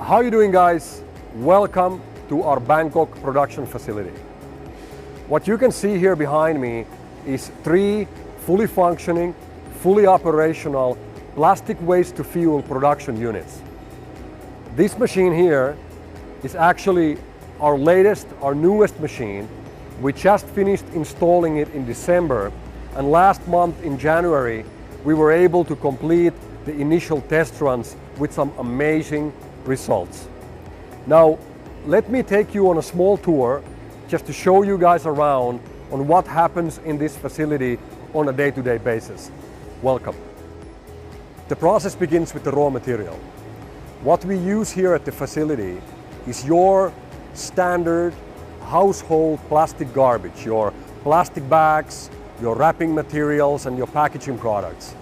How are you doing, guys? Welcome to our Bangkok production facility. What you can see here behind me is 3 fully functioning, fully operational plastic waste to fuel production units. This machine here is actually our latest, our newest machine. We just finished installing it in December, and last month in January we were able to complete the initial test runs with some amazing results. Now let me take you on a small tour just to show you guys around on what happens in this facility on a day-to-day basis. Welcome. The process begins with the raw material. What we use here at the facility is your standard household plastic garbage, your plastic bags, your wrapping materials, and your packaging products.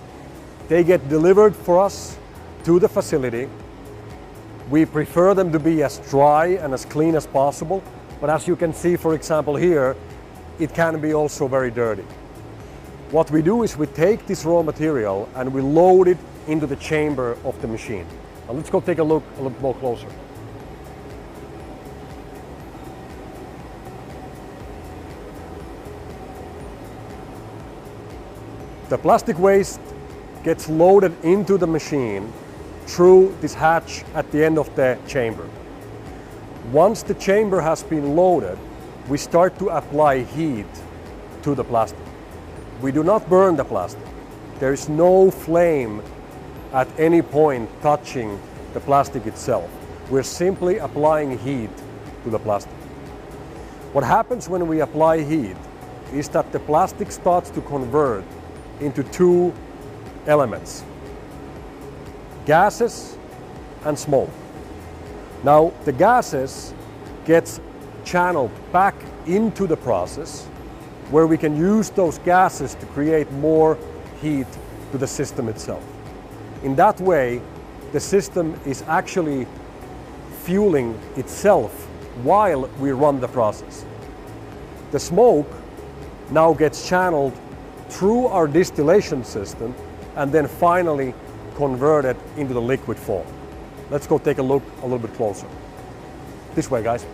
They get delivered for us to the facility. We prefer them to be as dry and as clean as possible, but as you can see, for example here, it can be also very dirty. What we do is we take this raw material and we load it into the chamber of the machine. Now let's go take a look a little more closer. The plastic waste gets loaded into the machine through this hatch at the end of the chamber. Once the chamber has been loaded, we start to apply heat to the plastic. We do not burn the plastic. There is no flame at any point touching the plastic itself. We're simply applying heat to the plastic. What happens when we apply heat is that the plastic starts to convert into 2 elements: gases and smoke. Now the gases gets channeled back into the process where we can use those gases to create more heat to the system itself. In that way, the system is actually fueling itself while we run the process. The smoke now gets channeled through our distillation system and then finally converted into the liquid form. Let's go take a look a little bit closer. This way, guys.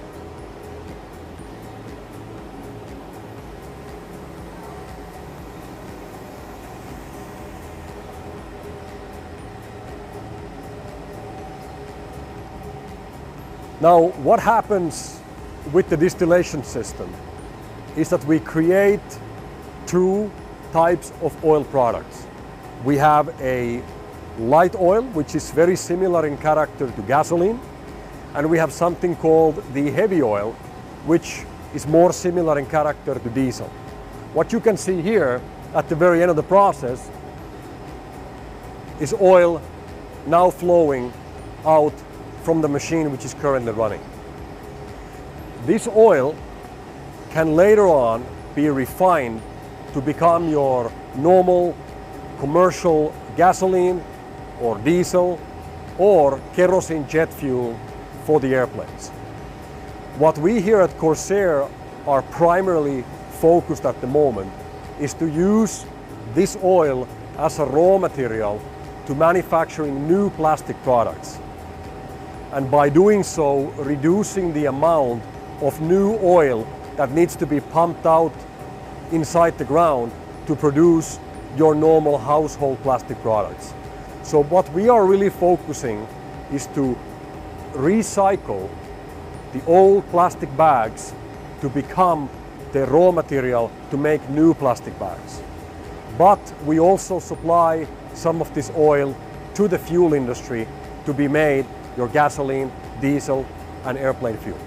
Now, what happens with the distillation system is that we create 2 types of oil products. We have a light oil, which is very similar in character to gasoline, and we have something called the heavy oil, which is more similar in character to diesel. What you can see here at the very end of the process is oil now flowing out from the machine which is currently running. This oil can later on be refined to become your normal commercial gasoline or diesel or kerosene jet fuel for the airplanes. What we here at Corsair are primarily focused at the moment is to use this oil as a raw material to manufacturing new plastic products. And by doing so, reducing the amount of new oil that needs to be pumped out inside the ground to produce your normal household plastic products. So what we are really focusing is to recycle the old plastic bags to become the raw material to make new plastic bags. But we also supply some of this oil to the fuel industry to be made your gasoline, diesel, and airplane fuel.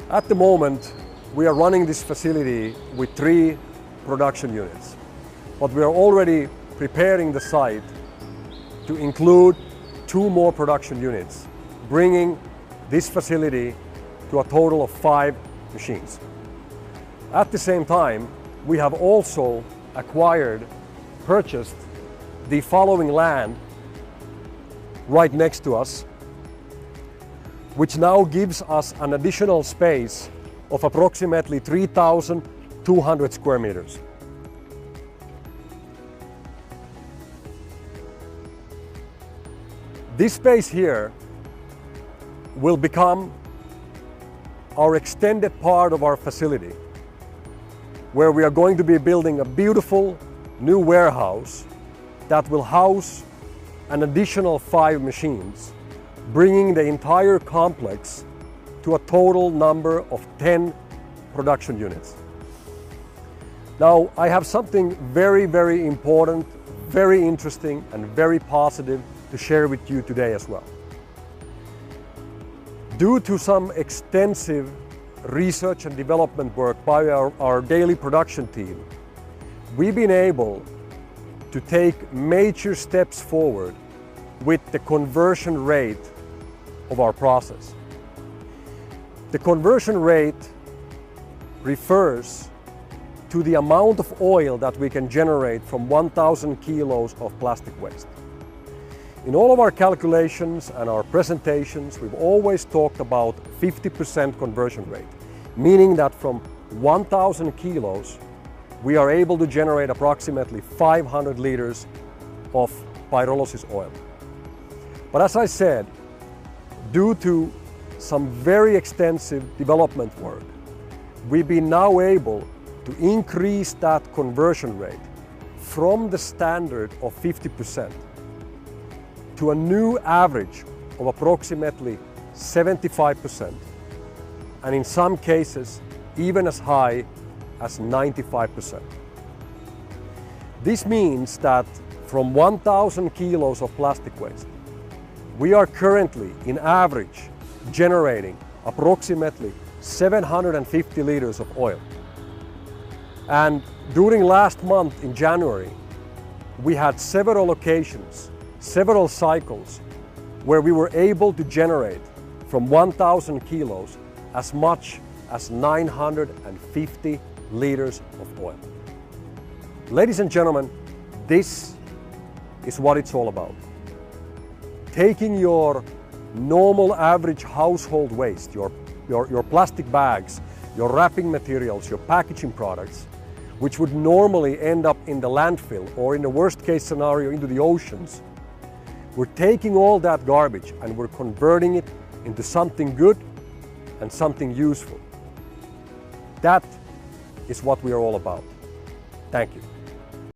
At the moment, we are running this facility with 3 production units, but we are already preparing the site to include 2 more production units, bringing this facility to a total of 5 machines. At the same time, we have also purchased the following land right next to us, which now gives us an additional space of approximately 3,200 square meters. This space here will become our extended part of our facility, where we are going to be building a beautiful new warehouse that will house an additional 5 machines, bringing the entire complex to a total number of 10 production units. Now, I have something very, very important, very interesting, and very positive to share with you today as well. Due to some extensive research and development work by our daily production team, we've been able to take major steps forward with the conversion rate of our process. The conversion rate refers to the amount of oil that we can generate from 1,000 kilos of plastic waste. In all of our calculations and our presentations, we've always talked about 50% conversion rate, meaning that from 1,000 kilos, we are able to generate approximately 500 liters of pyrolysis oil. But as I said, due to some very extensive development work, we've been now able to increase that conversion rate from the standard of 50% to a new average of approximately 75%, and in some cases even as high as 95%. This means that from 1,000 kilos of plastic waste, we are currently in average generating approximately 750 liters of oil. And during last month in January, we had several occasions, several cycles where we were able to generate from 1,000 kilos as much as 950 liters of oil. Ladies and gentlemen, this is what it's all about. Taking your normal average household waste, your plastic bags, your wrapping materials, your packaging products, which would normally end up in the landfill or in the worst case scenario into the oceans. We're taking all that garbage and we're converting it into something good and something useful. That is what we are all about. Thank you.